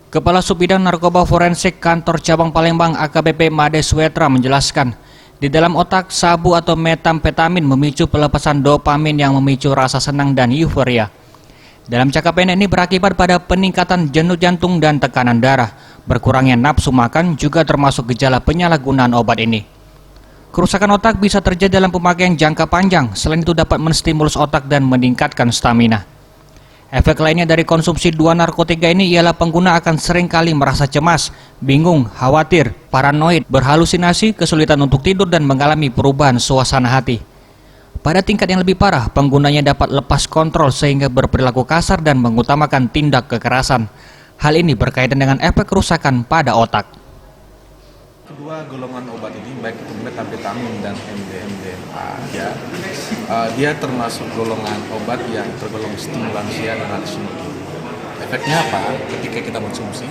Kepala Subbidang Narkoba Forensik Kantor Cabang Palembang AKBP Made Swetra menjelaskan, di dalam otak sabu atau metamfetamin memicu pelepasan dopamin yang memicu rasa senang dan euforia. Dalam jangka pendek ini berakibat pada peningkatan denyut jantung dan tekanan darah, berkurangnya nafsu makan juga termasuk gejala penyalahgunaan obat ini. Kerusakan otak bisa terjadi dalam pemakaian jangka panjang, selain itu dapat menstimulus otak dan meningkatkan stamina. Efek lainnya dari konsumsi dua narkotika ini ialah pengguna akan seringkali merasa cemas, bingung, khawatir, paranoid, berhalusinasi, kesulitan untuk tidur dan mengalami perubahan suasana hati. Pada tingkat yang lebih parah, penggunanya dapat lepas kontrol sehingga berperilaku kasar dan mengutamakan tindak kekerasan. Hal ini berkaitan dengan efek kerusakan pada otak. Kedua golongan obat ini, baik itu metamfetamin dan MDMA, dia termasuk golongan obat yang tergolong stimulansia dan halusinogen. Efeknya apa? Ketika kita konsumsi,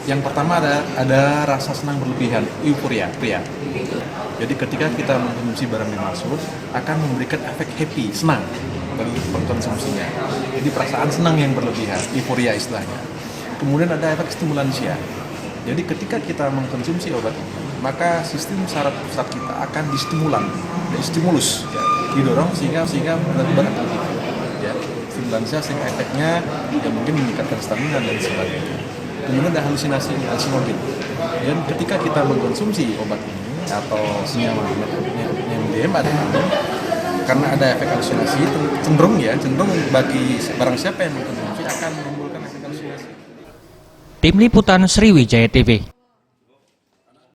yang pertama ada rasa senang berlebihan, euforia. Jadi ketika kita mengkonsumsi barang dimaksud, akan memberikan efek happy, senang bagi pengkonsumsinya. Jadi perasaan senang yang berlebihan, euforia istilahnya. Kemudian ada efek stimulansia. Jadi ketika kita mengkonsumsi obat ini, maka sistem saraf pusat kita akan distimulus, didorong sehingga benar-benar aktif. Stimulansia sehingga efeknya mungkin meningkatkan stamina dan sebagainya. Kemudian ada halusinasi halusinogen. Dan ketika kita mengkonsumsi obat ini atau senyawa MDMA, karena ada efek halusinasi, cenderung bagi barang siapa yang mengkonsumsi akan menimbulkan efek halusinasi. Tim Liputan Sriwijaya TV.